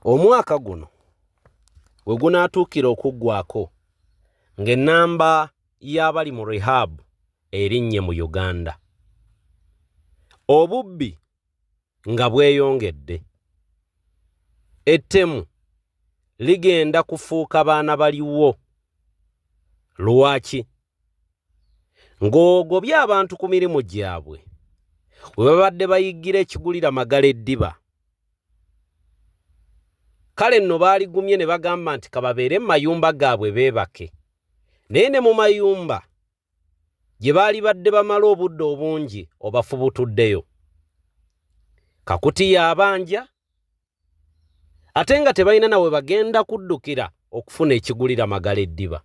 Omwaka guno we gunaatuukira okuggwako ng'ennamba y'abali mu rehab erinnye mu Uganda. Obubbi nga bweyongedde. Ettemu ligenda kufuuka baana baliwo. Lwaki? Ng'ogobye abantu ku mirimu gyabwe we babadde bayiggira ekigulira magala eddiba. Kale nno baaligumye ne bagamba nti kababeere mu mayumba gaabwe beebake. Naye ne mu mayumba gye baali badde bamala obudde obungi obafubutuddeyo. Kakuti y'abanja ate nga tebalina nawe bagenda kuddukira okufuna ekigulira magala eddiba.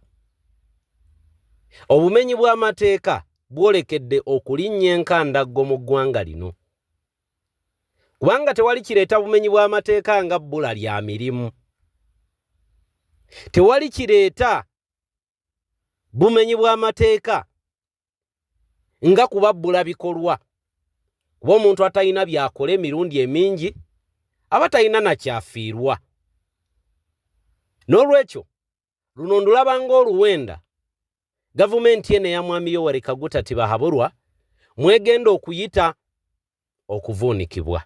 Obumenyi bw'amateeka bwolekedde okulinnya enkandaggo mu ggwanga lino. Kubanga tewali kireeta bumenyi bw'amateeka nga bbula lya mirimu. Tewali kireeta bumenyi bw'amateeka nga kubabbula bikolwa. Kuba omuntu atalina byakola emirundi emingi aba talina na kyafiirwa. N'olwekyo luno ndulaba ng'oluwenda gavumenti eno eya Mwami Yoweri Kaguta Tibahabulwa mwegenda okuyita okuvuunikibwa.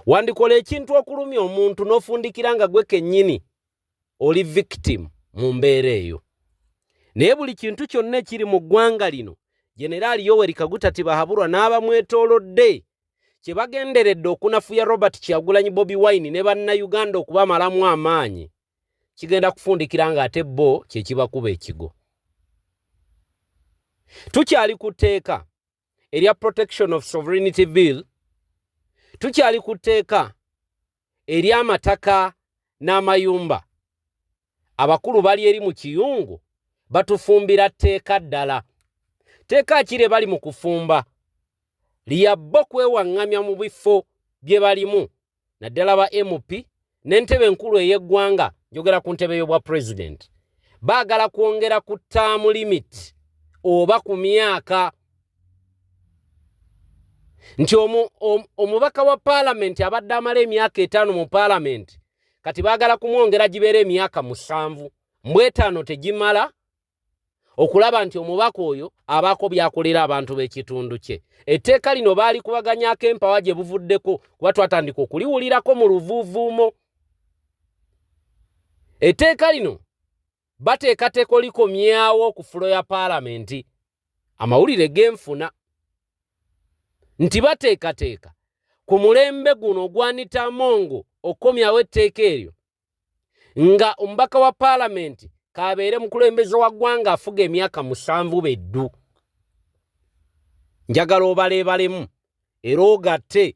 Wandikola ekintu okulumya omuntu n'ofundikira nga gwe kennyini oli victim mu mbeera eyo. Naye buli kintu kyonna ekiri mu ggwanga lino Generaali Yoweri Kaguta Tibahabulwa n'abamwetoolodde kye bagenderedde okunafuya Robert Kyagulanyi Bobi Wine ne bannayuganda okubamalamu amaanyi kigenda kufundikira nga ate bo kye kibakuba ekigo. Tukyali ku tteeka erya Protection of Sovereignty Bill. Tukyali ku tteeka ery'amataka n'amayumba. Abakulu bali eri mu kiyungu batufumbira tteeka ddala. Tteeka kire bali mu kufumba liyabbo kwewaŋŋamya mu bifo bye balimu naddala ba MP n'entebe enkulu ey'eggwanga, njogera ku ntebe y'obwa president. Baagala kwongera ku term limit oba ku myaka. Nti omubaka wa parliament abadde amala emyaka 5 mu parliament kati baagala kumwongera gibeere emyaka 7. Mbwetaano tegimala okulaba nti omubaka oyo abaako byakolera abantu b'ekitundu kye. Etteeka lino baali kubaganyako empawa gye buvuddeko kuba twatandika okuliwulirako mu luvuuvuumo. Etteeka lino bateekateeko likomyawo ku fulo ya parliament. Amawulire genfuna nti bateekateeka ku mulembe guno ogwanita mongo okomyawo etteeka eryo nga omubaka wa parliament kabeere mukulembeze wa ggwanga afuga emyaka 7 beddu. Njagala obaleebalemu era ogatte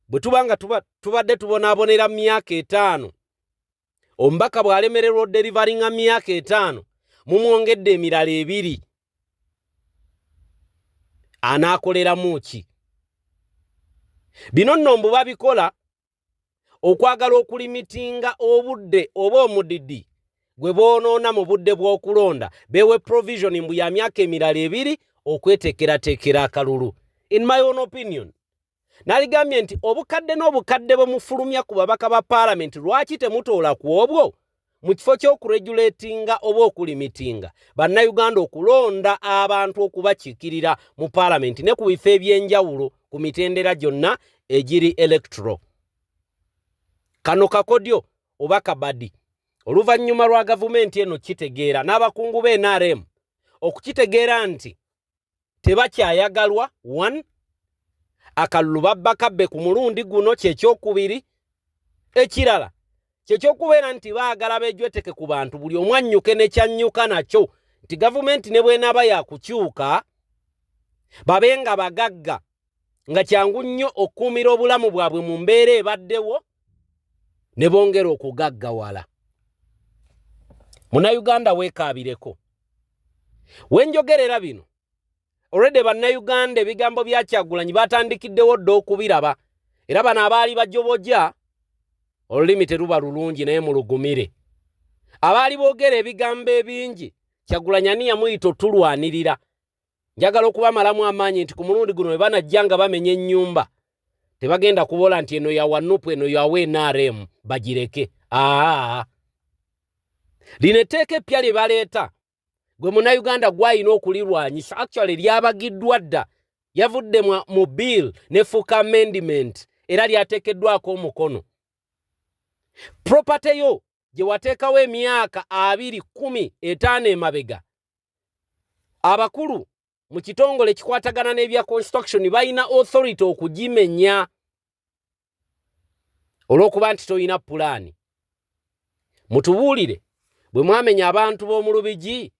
bwe tubanga tubadde tubonaabonera myaka 5 omubaka bw'alemererwa oderivaringa myaka 5 mumwongedde emirala 2 anaakoleramu ki? Bino nno mbu babikola okwagala okulimitinga obudde oba omudidi gwe boonoona mu budde bw'okulonda bewe provision mbu ya myaka emirala 2 okweteekerateekera akalulu. In my own opinion naligambye nti obukadde n'obukadde bwe mufulumya ku babaka ba parliament lwaki temutoola ku obwo mu kifo ky'okuregulatinga oba okulimitinga bannayuganda okulonda abantu okubakiikirira mu parliament ne ku bifo eby'enjawulo ku mitendera gyonna egiri electoral. Kano kakodyo oba kabadi oluvannyuma lwa gavumenti eno kitegeera n'abakungu be NRM okukitegeera nti tebakyayagalwa 1 akalulu babbakabbe ku mulundi guno kyekyokubiri. Ekirala kyekyokubeera nti baagala beejweteke ku bantu buli omu annyuke ne kyannyuka nakyo nti gavumenti ne bw'enaaba yakukyuka babe nga bagagga nga kyangu nnyo okuumira obulamu bwabwe mu mbeera ebaddewo ne bongera okugaggawala. Munnayuganda Mwekabireko wenjogerera bino already bannayuganda ebigambo bya Kyagulanyi batandikiddewo dda okubiraba era bano abaali bajobojja olulimi teruba lulungi naye mulugumire. Abaali boogera ebigambo ebingi Kyagulanyi ani yamuyita otulwanirira. Njagala okubamalamu amaanyi nti ku mulundi guno bwe banajja nga bamenya ennyumba tebagenda kubola nti eno ya Wanupu eno yawe NRM bagireke. Lino etteeka eppya lye baleeta gwe munnayuganda gw'alina okulirwanyisa actually lyabagiddwa dda yavudde mu bill nefuuka amendment era lyateekeddwako omukono. Property yo gye wateekawo emyaka 20-15 emabega, abakulu mu kitongole kikwatagana n'ebya construction balina authority okugimenya olw'okuba nti toyina pulaani. Mutubuulire bwe mwamenya abantu b'omu Lubigi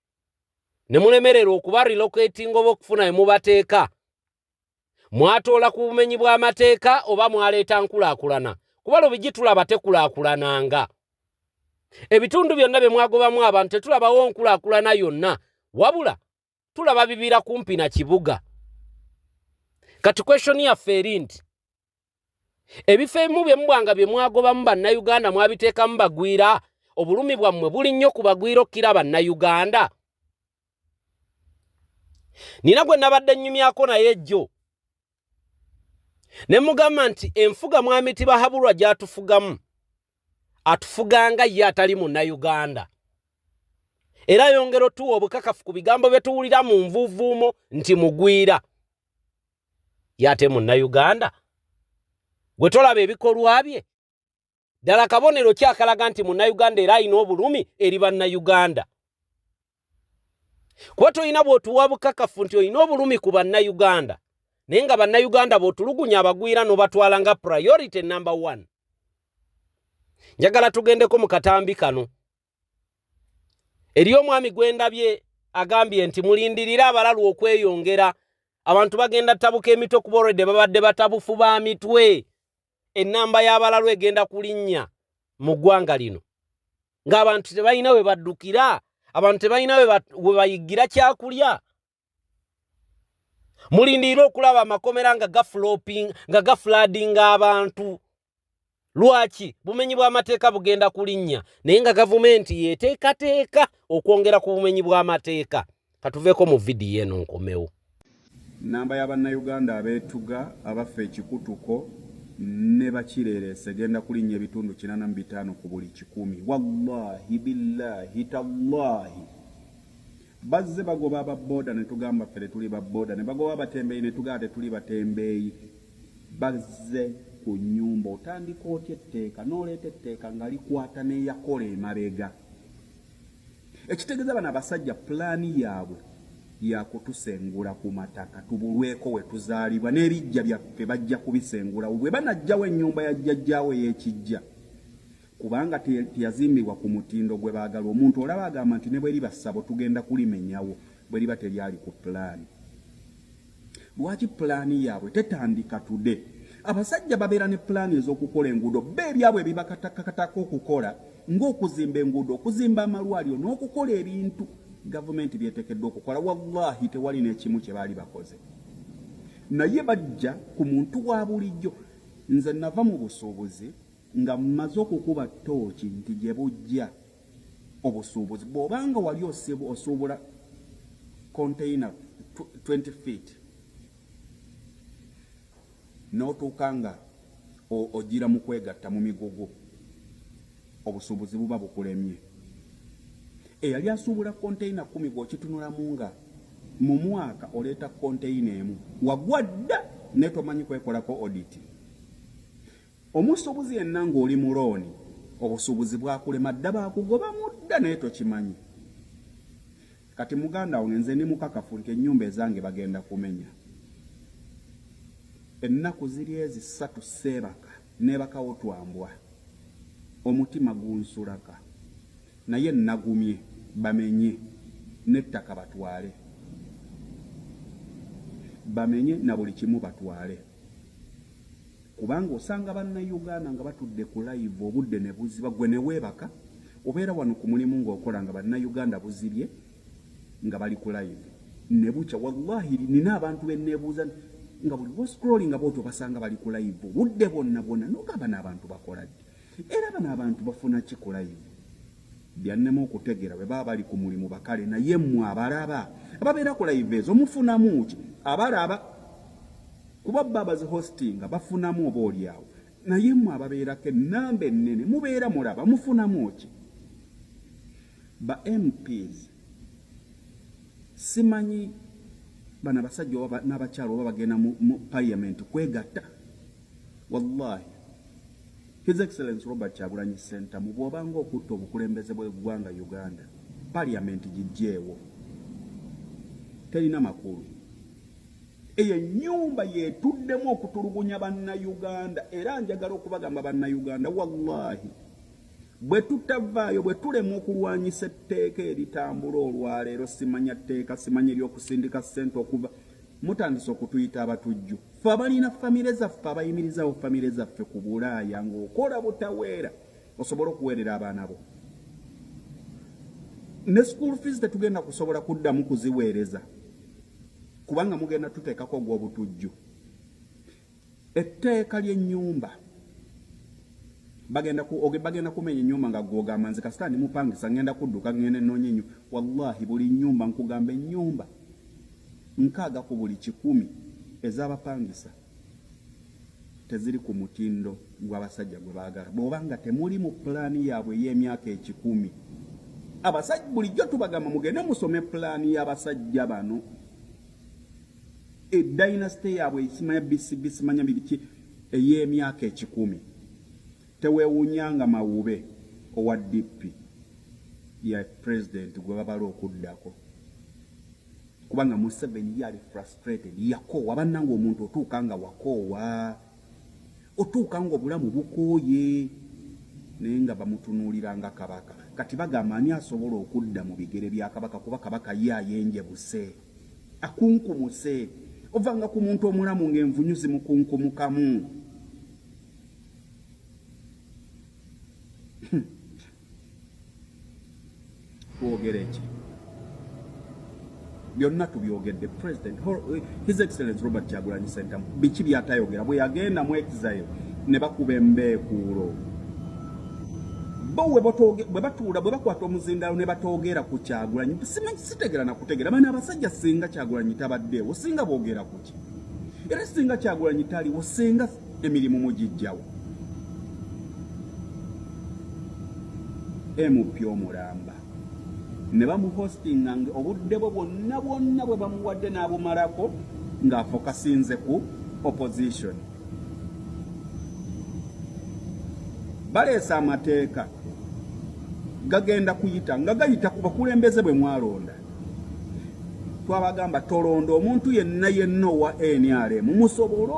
ne mulemerera okuba relocating oba okufuna we mubateeka, mwatoola ku bumenyi bw'amateeka oba mwaleeta nkulaakulana? Kuba Lubigi tulaba tekulaakulananga. Ebitundu byonna bye mwagobamu abantu tetulabawo nkulaakulana yonna, wabula tulaba bibira kumpi na kibuga. Kati question yaffe eri nti ebifo ebimu bye mubwanga bye mwagobamu bannayuganda mwabiteekamu bagwira, obulumi bwammwe buli nnyo ku bagwira okkira bannayuganda? Nina gwe nabadde nnyumyako naye jjo ne mugamba nti enfuga mwami Tibahabulwa gy'atufugamu atufuganga ye atali munnayuganda, era yongera otuwa obukakafu ku bigambo bye tuwulira mu nvuuvuumo nti mugwira ye ate munnayuganda. Gwe tolaba ebikolwa bye ddala kabonero kyakalaga nti munnayuganda era alina obulumi eri bannayuganda. Kuba toyina bw'otuwa bukakafu nti olina obulumi ku bannayuganda naye nga bannayuganda bw'otulugunya abagwira n'obatwala nga priority number 1. Njagala tugendeko mu katambi kano. Eri omwami gwendabye agambye nti mulindirira abalalu okweyongera. Abantu bagenda tabuka emito kuba already babadde batabufu ba mitwe. Ennamba y'abalalu egenda kulinnya mu ggwanga lino. Ng'abantu tebalina we baddukira, abantu tebalina we bayigira kyakulya. Mulindirira okulaba amakomera nga gaflopping, nga gaflooding abantu. Lwaki? Bumenyi bw'amateeka bugenda kulinnya naye nga gavumenti yeteekateeka okwongera ku bumenyi bw'amateeka. Katuveeko mu vidiyo eno nkomewo. Namba y'abannayuganda abeetuga abaffe ekikutuko ne bakireerese genda kulinnya ebitundu 85 ku buli 100. Wallahi billahi tallahi bazze bagoba ababooda ne tugamba ffe tuli babooda, ne bagoba abatembeeyi ne tugamba tuli batembeeyi. Bazze ku nnyumba otandika otya etteeka n'oleeta etteeka nga likwata n'eyakola emabega. Ekitegeeza bano abasajja pulaani yaabwe yakutusengula ku mataka tubulweko we tuzaalibwa n'ebijja byaffe bajja kubisengula bwe banajjawo ennyumba ya jjajjaawe y'ekijja, kubanga teyazimbibwa ku mutindo gwe baagala. Omuntu olaba agamba nti ne bwe liba ssabo tugenda kulimenyawo bwe liba teryali ku pulaani. Lwaki pulaani yaabwe tetandika tudde? Abasajja babeera ne pulaani ez'okukola enguudo beebyabwe ebibakatakakatako okukola ng'okuzimba enguudo, okuzimba amalwaliro n'okukola ebintu gavumenti byeteekeddwa okukola. Wallahi tewali n'ekimu kye baali bakoze, naye bajja ku muntu wa bulijjo. Nze nava mu busuubuzi nga mmaze okukuba ttooki nti gye bujja obusuubuzi. Bw'obanga wali osuubula container 20 feet n'otuuka nga ogira mu kwegatta mu migugu, obusuubuzi buba bukulemye. Eyali asuubula container 10 bw'okitunulamu nga mu mwaka oleeta container emu, wagwa dda ne tomanyi kwekolako audit. Omusuubuzi yenna ng'oli mu looni, obusuubuzi bwakulema dda baakugobamu dda naye tokimanyi. Kati muganda wange nze ndi mukakafu nti ennyumba ezange bagenda kumenya. Ennaku ziri ezi 3 seebaka neebakawo twambwa, omutima gunsulaka, naye nagumye bamenye n'ettaka batwale, bamenye na buli kimu batwale. Kubanga osanga bannayuganda nga batudde ku live obudde ne buziba, gwe ne weebaka obeera wano ku mulimu ng'okola nga bannayuganda buzibye nga bali ku live ne bukya. Wallahi nina abantu benneebuuza nga buli scrolling bw'otyo basanga bali ku live budde bonna n'ogamba n'abantu bakola ddi era bano abantu bafuna ki ku live. Byannema okutegeera bwe baba bali ku mulimu bakale, naye mmwe abalaba ababeera ku live ezo mufunamu ki? Abalaba kuba baba zi hosting bafunamu oba olyawo naye mmwe ababeerako ennamba ennene mubeera mulaba mufunamu ki ba MPs simanyi bana abasajja n'abakyalo oba bagenda mu parliament kwegatta wallahi His Excellency Robert Kyagulanyi Ssentamu bw'obanga okutta obukulembeze bw'eggwanga Uganda parliament gijjeewo terina makulu eyo ennyumba yeetuddemu okutulugunya bannayuganda era njagala okubagamba bannayuganda wallahi bwe tutavaayo bwe tulema okulwanyisa etteeka eritambula olwaleero simanya tteeka simanya ery'okusindika ssente okuva mutandise okutuyita abatujju ffe abalina famire zaffe abayimirizawo famire zaffe ku Bulaaya ng'okola butaweera osobola okuweerera abaana bo ne school fees tetugenda kusobola kuddamu kuziweereza kubanga mugenda tuteekako gw'obutujju etteeka ly'ennyumba bagenda kumenya ennyumba nga gwogamba nze kasita ndi mupangisa ngenda kudduka ngenda ennoonya ennyo wallahi buli nnyumba nkugamba ennyumba 6 ku buli 100 ez'abapangisa teziri ku mutindo gw'abasajja gwe baagala bw'obanga temuli mu pulaani yaabwe y'emyaka 10 abasajja bulijjo tubagamba mugende musome pulaani y'abasajja bano edynasty yaabwe isimanya bisimanya bibiki ey'emyaka 10 teweewunyanga Mawube owa DP ya president gwe babala okuddako kubanga Museveni yali frustrated yakoowa bannanga omuntu otuuka nga wakoowa otuuka nga obulamu bukooye naye nga bamutunuuliranga kabaka kati bagamba ani asobola okudda mu bigere bya kabaka kuba kabaka ye ayenjebuse akunkumuse ovanga ku muntu omulamu ng'envunyu zimukunkumukamu twogereki byonna tubyogedde president His Excellency Robert Kyagulanyi Ssentamu biki byatayogera bwe yagenda mwekizayo ne bakuba embeekuulo bo bwe batuula bwe bakwata omuzindaalo ne batoogera ku Kyagulanyi sitegera na kutegera bana abasajja singa Kyagulanyi tabaddeewo singa boogera ku ki era singa Kyagulanyi taliwo singa emirimu mugijjawo MP omulamba ne bamuhostinga obudde bwe bwonna bwe bamuwadde n'abumalako ng'afokasinze ku opposition baleesa amateeka gagenda kuyita nga gayita ku bakulembeze bwe mwalonda twabagamba tolonda omuntu yenna owa NRM musobole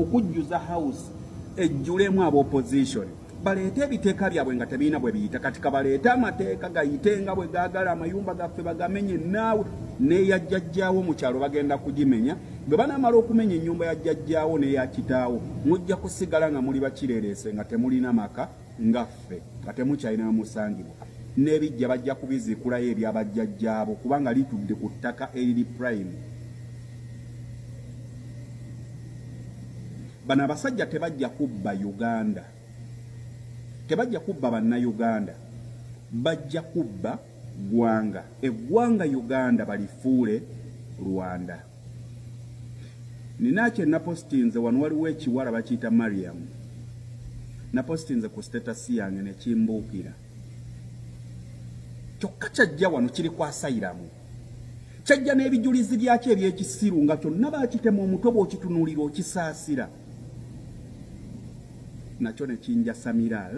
okujjuza house ejjulemu aba opposition baleete ebiteeka byabwe nga tebiina bwe biyita kati kabaleete amateeka gayite nga bwe gaagala amayumba gaffe bagamenye naawe n'eyajjajjaawo mu kyalo bagenda kugimenya bwe banamala okumenya ennyumba ya jjajjaawo n'eya kitaawo mujja kusigala nga muli bakireereese nga temulina maka ngaffe nga temukyalina musangibwa n'ebijja bajja kubizikulayo ebyabajjajjaabo kubanga litudde ku ttaka eriri prime bano abasajja tebajja kubba Uganda tebajja kubba bannayuganda bajja kubba gwanga eggwanga Uganda balifuule Rwanda ninakye napostinze wano waliwo ekiwala bakiyita Mariam napostinze ku status yange ne kimbuukira kyokka kyajja wano kiri kwa Sairamu kyajja n'ebijulizi byakyo eby'ekisiru nga kyonna baakitema omutwe bw'okitunuulira okisaasira nakyo ne kinjasamira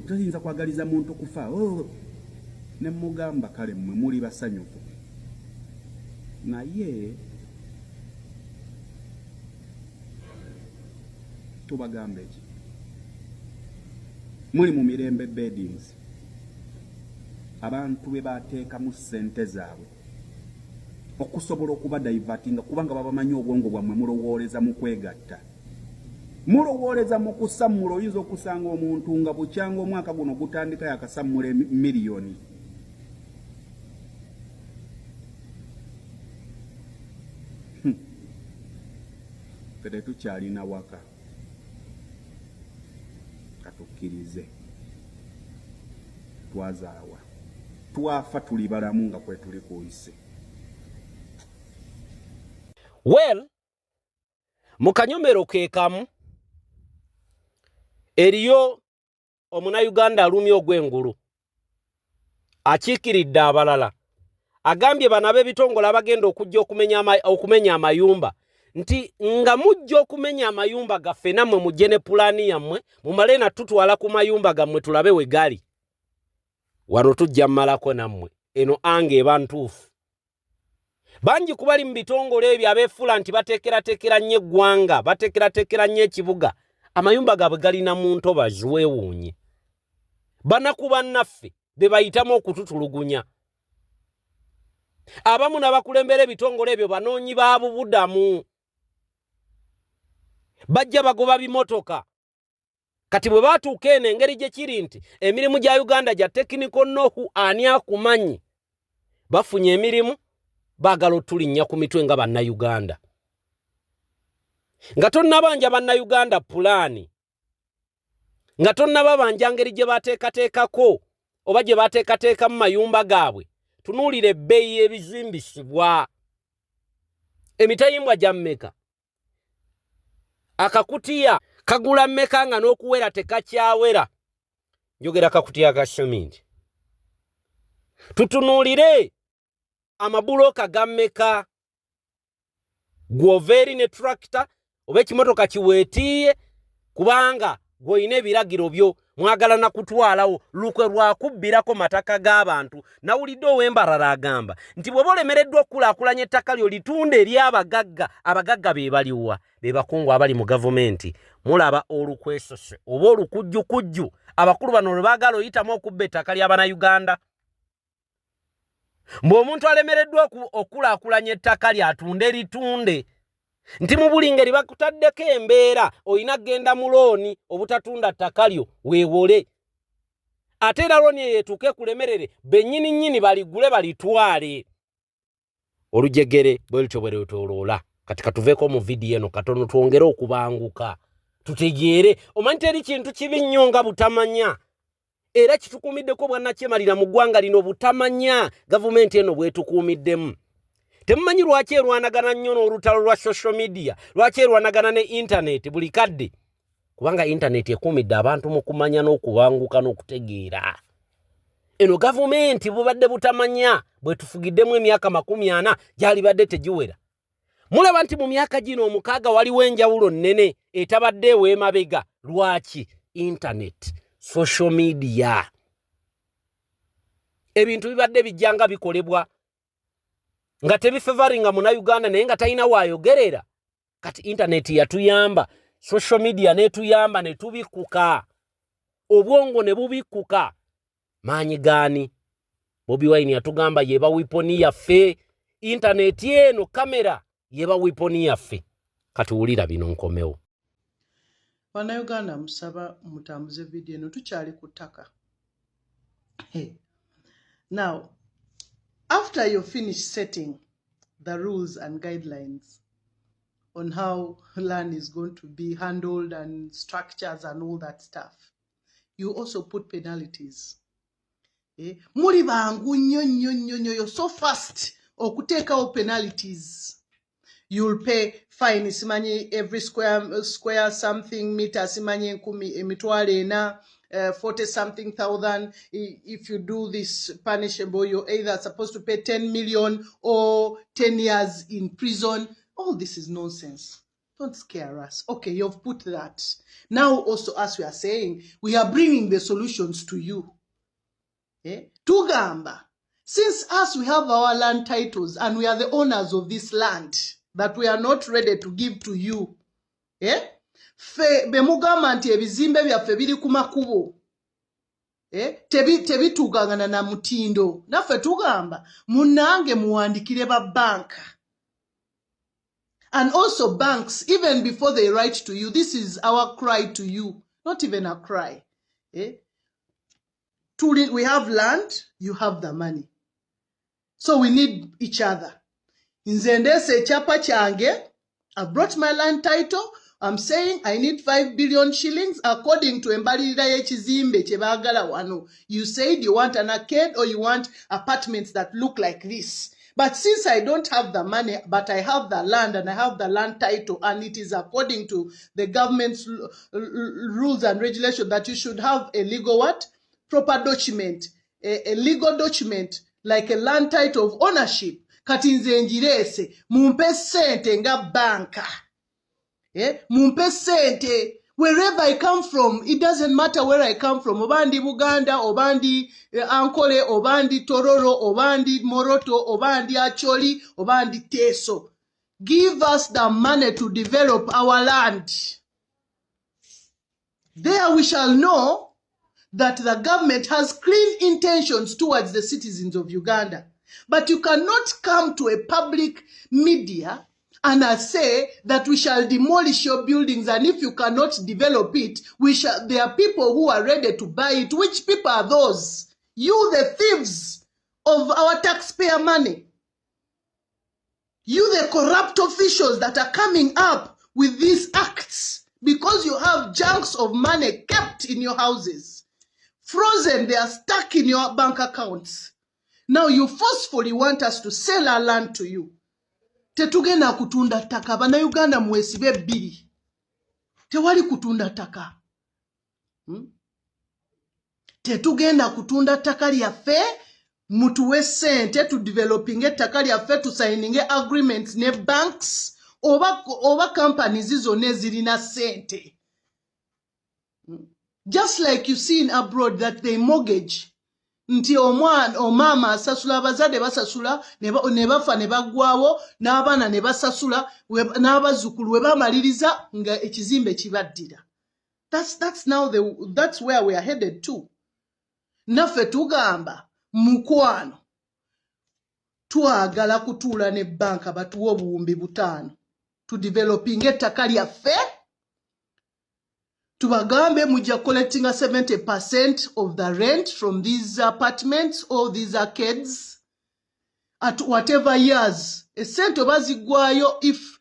toyinza kwagaliza muntu kufa ne mugamba kale mmwe muli basanyufu naye tubagamba eki muli mu mirembe beddings abantu be bateekamu ssente zaabwe okusobola okuba divertinga kubanga babamanyi obwongo bwammwe mulowooleza mu kwegatta mulowooleza mu kusammula oyinza okusanga omuntu nga bukyanga omwaka guno gutandika yakasammula miliyoni fete tukyalina waka katukkirize twazaawa twafa tuli balamu nga kwe tuli kuyise well mukanyomero kekamu eriyo omuna Uganda alumya ogw'engulu akiikiridde abalala agambye banabe bitongole abagenda okujja okumenya amayumba nti nga mujja okumenya amayumba gaffe nammwe mujje ne pulaani yammwe mumale na tutwala ku mayumba gammwe tulabe we gali wano tujja mmalako nammwe eno ange eba ntuufu bangi kubali mu bitongole ebyo abeefula nti bateekerateekera nnyo eggwanga bateekerateekera nnyo ekibuga amayumba gaabwe galina mu ntobazi weewuunye banaku bannaffe be bayitamu okututulugunya abamu n'abakulembera ebitongole ebyo banoonyi baabubudamu bajja bagoba bimotoka kati bwe baatuuka eno engeri gye kiri nti emirimu gya Uganda gya tekiniko nohu ani akumanyi bafunye emirimu baagala otulinnya ku mitwe nga bannayuganda nga tonnabanja bannayuganda pulaani nga tonnababanja ngeri gye bateekateekako oba gye bateekateeka mu mayumba gaabwe tunuulira ebbeeyi y'ebizimbisibwa emitayimbwa gya mmeka akakutiya kagula mmeka nga n'okuwera tekakyawera njogera kakutiya ka seminti tutunuulire amabuloka ga mmeka gw'oveeri ne tractor oba ekimotoka kiweetiiye kubanga gw'olina ebiragiro byo mwagala na kutwalawo lukwe lwakubbirako mataka g'abantu nawulidde ow'embarara agamba nti bw'oba olemereddwa okukulaakulanya ettaka lyo litunda eri abagagga be baliwa be bakungu abali mu gavumenti mulaba olukwesose oba olukujjukujju abakulu bano lwe baagala oyitamu okubba ettaka ly'Abannayuganda mbw'omuntu alemereddwa okukulaakulanya ettaka lyatunde litunde nti mu buli ngeri bakutaddeko embeera olina kgenda mu looni obutatunda ttaka lyo weewole ate era looni eyo etuuke kulemerere bennyini baligule balitwale olujegere bwe lutyo bwe lwetoloola kati katuveeko mu vidiyo eno katono twongere okubanguka tutegeere omanyi teri kintu kibi nnyo nga butamanya era kitukuumiddeko bwannakyemalira mu ggwanga lino butamanya gavumenti eno bwetukuumiddemu temumanyi lwaki erwanagana nnyo n'olutalo lwa social media lwaki erwanagana ne internet buli kadde kubanga internet ekuumidde abantu mu kumanya n'okubanguka n'okutegeera eno gavumenti bubadde butamanya bwe tufugiddemu emyaka 40 gyali badde tegiwera mulaba nti mu myaka gino omukaaga waliwo enjawulo nnene etabadde eweemabega lwaki internet social media ebintu bibadde bijjanga bikolebwa nga tebifevaringa Munnayuganda naye nga talina waayogerera kati internet yatuyamba social media netuyamba ne tubikuka obwongo ne bubikuka maanyi gaani Bobi Wine yatugamba yeba wiponi yaffe internet eno kamera yeba wiponi yaffe kati wulira bino nkomewo Bannayuganda musaba mutambuze video eno tukyali ku ttaka. Now, after you finish setting the rules and guidelines on how land is going to be handled and structures and all that stuff, you also put penalties. Muri bangu nnyo, you're so fast okuteekawo penalties. You'll pay fine simanyi every square something meter simanyi 10 emitwalo 40 something thousand. If you do this punishable, you're either supposed to pay 10 million or 10 years in prison. All this is nonsense. Don't scare us. Okay, you've put that. Now also, as we are saying, we are bringing the solutions to you. Tugamba, since us we have our land titles and we are the owners of this land that we are not ready to give to you. Fe bemugamba nti ebizimbe byaffe biri ku makubo. Tebituukangana na mutindo. Naffe tugamba munnange muwandikire ba banka. And also banks, even before they write to you, this is our cry to you. Not even a cry. We have land, you have the money. So we need each other. Nzendese chapa change, I brought my land title. I'm saying I need 5 billion shillings according to embalirira y'ekizimbe kyebagala wano. You said you want an arcade or you want apartments that look like this. But since I don't have the money, but I have the land and I have the land title, and it is according to the government's rules and regulations that you should have a legal what? Proper document, a legal document like a land title of ownership. Kati nze njirese, mumpe sente nga banka. Mumpe sente. Wherever I come from, it doesn't matter where I come from. Obandi Buganda, Obandi Ankole, Obandi Tororo, Obandi Moroto, Obandi Acholi, Obandi Teso. Give us the money to develop our land. There we shall know that the government has clean intentions towards the citizens of Uganda. But you cannot come to a public media and I say that we shall demolish your buildings, and if you cannot develop it, there are people who are ready to buy it. Which people are those? You, the thieves of our taxpayer money. You, the corrupt officials that are coming up with these acts because you have chunks of money kept in your houses. Frozen, they are stuck in your bank accounts. Now you forcefully want us to sell our land to you. Tetugenda kutunda ttaka, bannayuganda mwesibe bbiri. Tewali kutunda ttaka. Tetugenda kutunda ttaka lyaffe, mutuwe ssente tu developing ettaka lyaffe, tu signing agreements ne banks oba companies zonna ezirina ssente. Just like you see in abroad that they mortgage. Nti omama asasula, abazadde basasula ne bafa ne bagwawo, n'abaana ne basasula, n'abazzukulu we bamaliriza nga ekizimbe kibaddira. That's where we are headed to. Naffe tugamba mukwano twagala kutuula ne banka batuwa obuwumbi 5 to developing ettaka lyaffe. Tubagambe mujja collecting 70% of the rent from these apartments or these arcades at whatever years. Esente bazigwayo if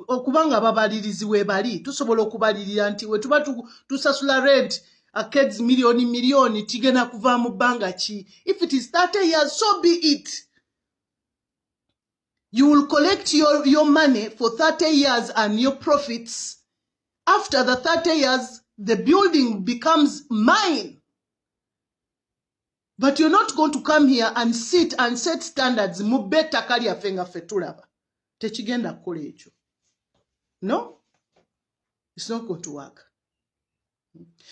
okubanga babalirizi we bali tusobola okubalirira nti we tuba tusasula rent arcades milioni tigena kuva mu banga ki. If it is 30 years, so be it. You will collect your money for 30 years and your profits. After the 30 years, the building becomes mine. But you're not going to come here and sit and set standards. Mubeta kali fenga fetulaba. Techigenda kulecho. No? It's not going to work.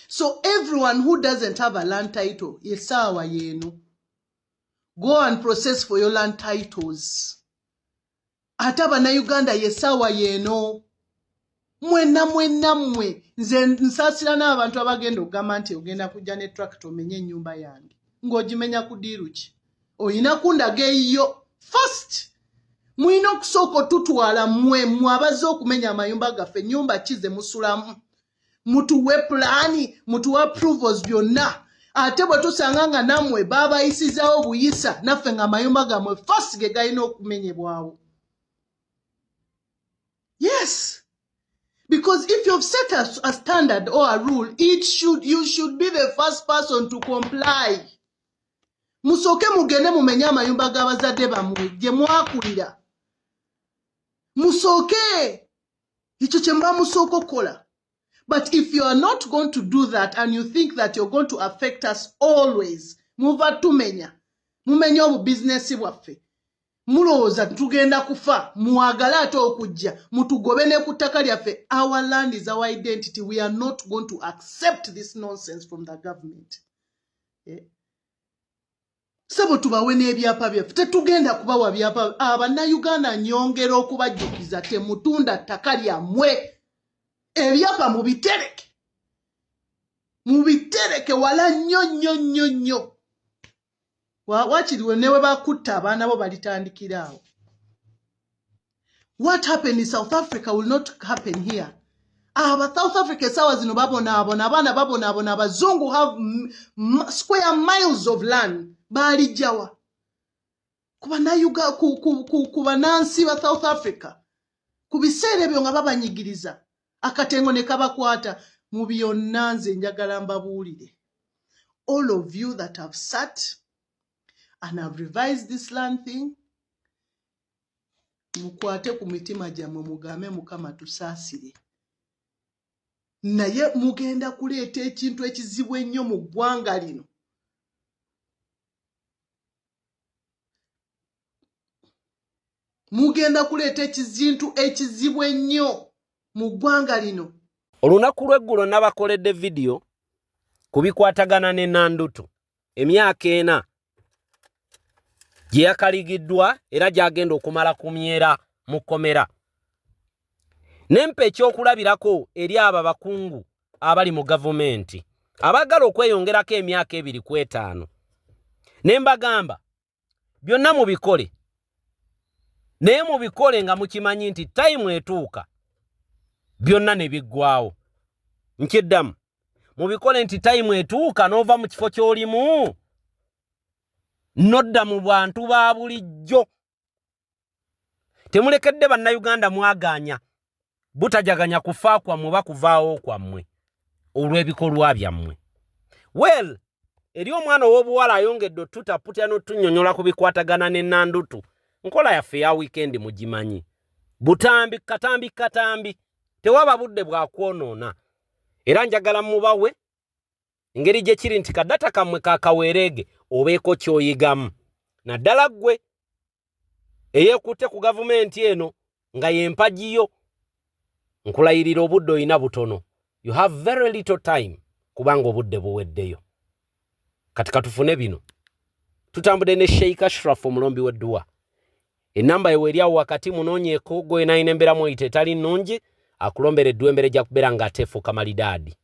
So everyone who doesn't have a land title, yesawa yenu. Go and process for your land titles. Ataba na Uganda yesawa yenu. Mwe nze nsasira n'abantu abagenda okugamba nti ogenda kujja ne tractor omenye ennyumba yange ng'ogimenya ku diiru ki. Oyina kundaga eyo first. Mwina okusooka otutwala mwe abazze okumenya amayumba gaffe, ennyumba ki ze musulamu, mutuwe pulaani, mutuwe approvals byonna. Ate bwe tusanga nga nammwe baabayisizaawo buyisa naffe nga amayumba gammwe first ge galina okumenyebwawo. Yes. Because if you've set a standard or a rule, you should be the first person to comply. Musoke mugende mumenye amayumba g'abazadde bammwe gye mwakulira. Musoke. Ekyo kye muba musooka okukola. But if you are not going to do that and you think that you're going to affect us always, muva tumenya. Mumenye obu business bwaffe. Mulowooza tugenda kufa, muwagala ate okujja, mutugobe ne ku ttaka lyaffe. Our land is our identity. We are not going to accept this nonsense from the government. Sabo tubawe n'ebyapa byaffe. Tetugenda kubawa byapa. Bannayuganda nyongera okubajjukiza temutunda ttaka lyammwe. Ebyapa mubitereke. Mubitereke wala nnyo. Wakiriwe newe bakutta abaana bo balitandikiraawo. What happened in South Africa will not happen here. South Africa sawa zino babonaabona, abaana babonaabona, abazungu have square miles of land. Balijjawa. Kubanansi ba South Africa. Kubiseera ebyo nga babanyigiriza. Akatengo ne kabakwata mu byonna nze njagala mbabuulire. All of you that have sat and have revised this land thing, mukwate ku mitima gyammwe mugambe Mukama tusaasire. Naye mugenda kuleeta ekintu ekizibu ennyo mu ggwanga lino. Mugenda kuleeta ekintu ekizibu ennyo mu ggwanga lino. Olunaku lw'eggulo nabakoledde video kubikwatagana ne Nandutu emyaka 4 gye yakaligiddwa era gyagenda okumala kumyera mu kkomera. Nempe ekyokulabirako eri aba bakungu abali mu gavumenti abagala okweyongerako emyaka 2 ku 5. Nembagamba byonna mubikole, naye mubikole nga mukimanyi nti time etuuka byonna ne biggwaawo. Nkiddamu, mubikole nti time etuuka n'ova mu kifo ky'olimu nodda mu bantu ba bulijjo. Temulekedde bannayuganda mwaganya butajaganya kufa kwammwe bakuvaawo kwammwe olw'ebikolwa byammwe. Well, eri omwana ow'obuwala ayongedde otutaputa n'otunnyonnyola ku bikwatagana ne Nandutu. Nkola yaffe ya weekend mugimanyi. Butambi katambi tewaba budde bwa kwonoona. Era njagala mubawe engeri gye kiri nti kadata kammwe kakaweerege obeeko kyoyigamu. Naddala ggwe eyeekutte ku gavumenti eno nga yempagiyo, nkulayirira obudde oyina butono. You have very little time kubanga obudde buweddeyo. Kati katufune bino. Tutambudde ne Sheikh Ashraf omulombi w'edduwa. Enamba yewe eri awo wakati munoonyeeko gwe nayina embeera mweyita etali nnungi akulombera eddwa embere ejja kubeera ng'ateefuuka malidaadi.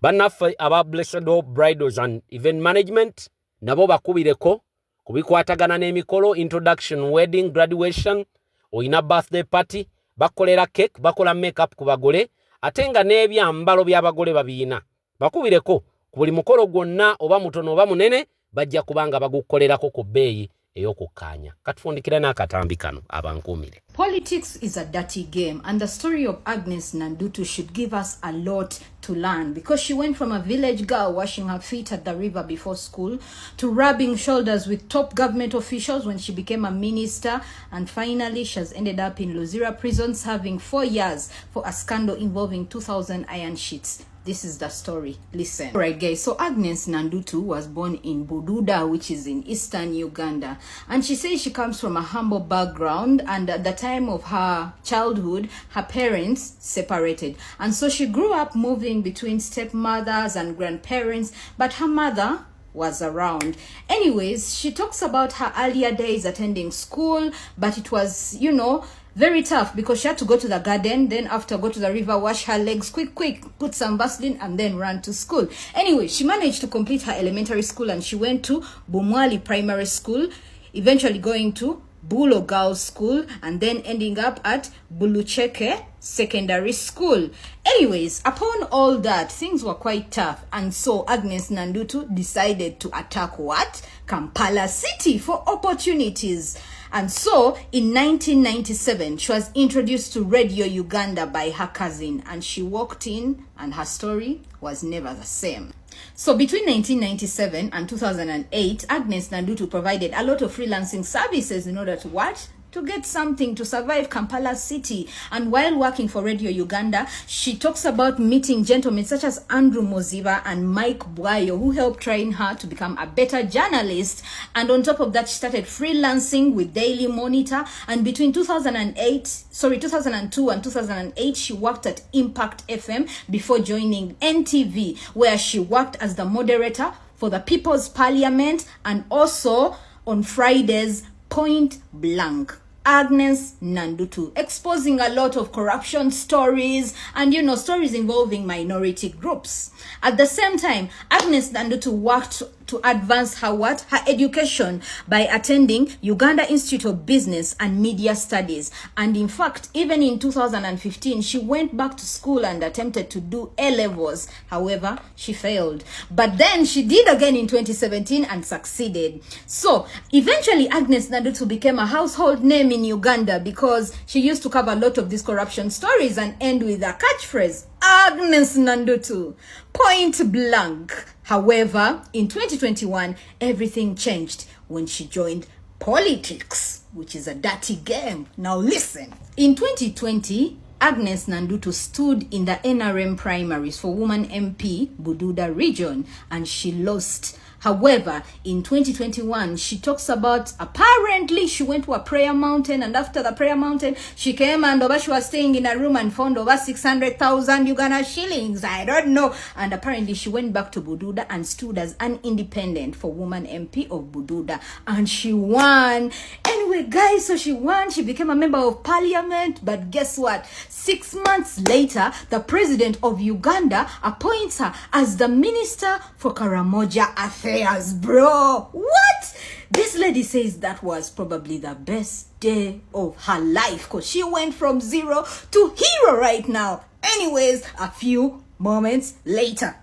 Bannaffe aba Blessed Hope Bridals and Event Management nabo bakubireko ku bikwatagana n'emikolo, introduction, wedding, graduation, oyina birthday party, bakolera cake, bakola makeup ku bagole, ate nga n'ebyambalo by'abagole babiina. Bakubireko ku buli mukolo gwonna oba mutono oba munene bajja kubanga bagukolerako ku bbeeyi ey'okukkaanya. Katufundikira n'akatambi kano abankuumire. Politics is a dirty game, and the story of Agnes Nandutu should give us a lot to learn, because she went from a village girl washing her feet at the river before school to rubbing shoulders with top government officials when she became a minister, and finally she has ended up in Luzira prison serving 4 years for a scandal involving 2,000 iron sheets. This is the story. Listen. Alright guys, so Agnes Nandutu was born in Bududa, which is in eastern Uganda. And she says she comes from a humble background, and at the time of her childhood, her parents separated. And so she grew up moving between stepmothers and grandparents, but her mother was around. Anyways, she talks about her earlier days attending school, but it was, you know, very tough because she had to go to the garden, then after go to the river, wash her legs quick, put some Vaseline, and then run to school. Anyway, she managed to complete her elementary school, and she went to Bumwali Primary School, eventually going to Bulo Girls School, and then ending up at Bulucheke Secondary School. Anyways, upon all that, things were quite tough, and so Agnes Nandutu decided to attack what? Kampala City for opportunities. And so, in 1997, she was introduced to Radio Uganda by her cousin, and she walked in, and her story was never the same. So between 1997 and 2008, Agnes Nandutu provided a lot of freelancing services in order to what? To get something to survive Kampala City. And while working for Radio Uganda, she talks about meeting gentlemen such as Andrew Moziva and Mike Bwayo, who helped train her to become a better journalist. And on top of that, she started freelancing with Daily Monitor. And between 2002 and 2008, she worked at Impact FM before joining NTV, where she worked as the moderator for the People's Parliament and also on Fridays Point Blank. Agnes Nandutu, exposing a lot of corruption stories and, you know, stories involving minority groups. At the same time, Agnes Nandutu worked to advance her what? Her education by attending Uganda Institute of Business and Media Studies. And in fact, even in 2015, she went back to school and attempted to do A-levels. However, she failed. But then she did again in 2017 and succeeded. So eventually, Agnes Nandutu became a household name in Uganda because she used to cover a lot of these corruption stories and end with a catchphrase, Agnes Nandutu, point blank. However, in 2021, everything changed when she joined politics, which is a dirty game. Now listen. In 2020, Agnes Nandutu stood in the NRM primaries for Woman MP Bududa region and she lost. However, in 2021, she talks about apparently she went to a prayer mountain, and after the prayer mountain, she came and she was staying in a room and found over 600,000 Uganda shillings. I don't know. And apparently she went back to Bududa and stood as an independent for Woman MP of Bududa. And she won. Anyway, guys, so she won. She became a member of parliament. But guess what? 6 months later, the president of Uganda appoints her as the minister for Karamoja Affairs, bro. What? This lady says that was probably the best day of her life because she went from zero to hero right now. Anyways, a few moments later.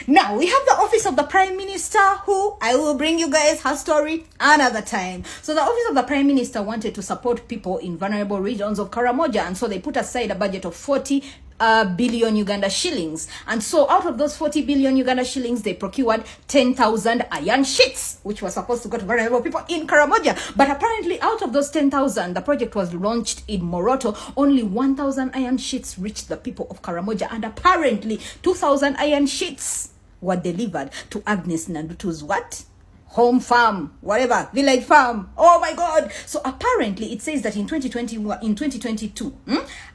Now, we have the office of the Prime Minister, who I will bring you guys her story another time. So the office of the Prime Minister wanted to support people in vulnerable regions of Karamoja, and so they put aside a budget of 40 billion Uganda shillings. And so out of those 40 billion Uganda shillings, they procured 10,000 iron sheets, which were supposed to go to vulnerable people in Karamoja. But apparently out of those 10,000, the project was launched in Moroto. Only 1,000 iron sheets reached the people of Karamoja, and apparently 2,000 iron sheets were delivered to Agnes Nandutu's what? Home farm, whatever, village farm. Oh my God. So apparently it says that in 2022,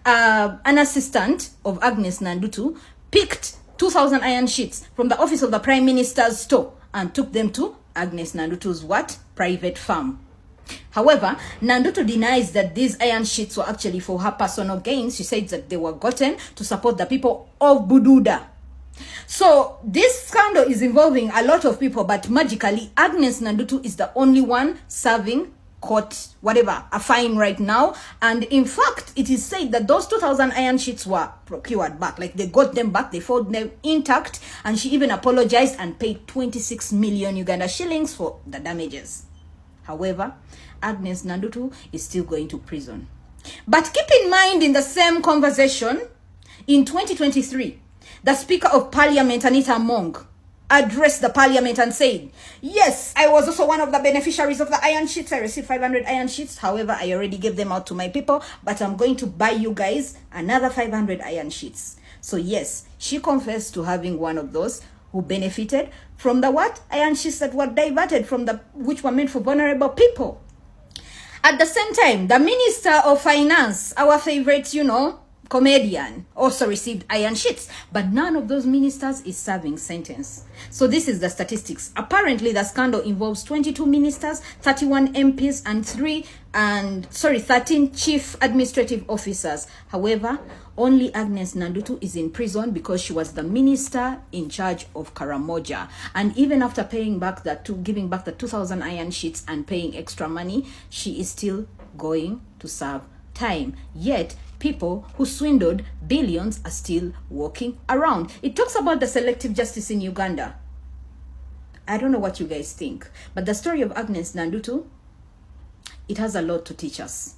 an assistant of Agnes Nandutu picked 2,000 iron sheets from the office of the Prime Minister's store and took them to Agnes Nandutu's what? Private farm. However, Nandutu denies that these iron sheets were actually for her personal gains. She said that they were gotten to support the people of Bududa. So this scandal is involving a lot of people, but magically Agnes Nandutu is the only one serving court, whatever, a fine right now. And in fact, it is said that those 2,000 iron sheets were procured back. Like they got them back, they found them intact, and she even apologized and paid 26 million Uganda shillings for the damages. However, Agnes Nandutu is still going to prison. But keep in mind, in the same conversation, in 2023, the Speaker of Parliament, Anita Among, addressed the Parliament and said, yes, I was also one of the beneficiaries of the iron sheets. I received 500 iron sheets. However, I already gave them out to my people, but I'm going to buy you guys another 500 iron sheets. So yes, she confessed to having one of those who benefited from the what? Iron sheets that were diverted from which were meant for vulnerable people. At the same time, the Minister of Finance, our favorite, comedian, also received iron sheets, but none of those ministers is serving sentence. So this is the statistics. Apparently the scandal involves 22 ministers, 31 MPs, and 13 chief administrative officers. However, only Agnes Nandutu is in prison because she was the minister in charge of Karamoja. And even after giving back the 2,000 iron sheets and paying extra money, she is still going to serve time. Yet people who swindled billions are still walking around. It talks about the selective justice in Uganda. I don't know what you guys think, but the story of Agnes Nandutu, it has a lot to teach us.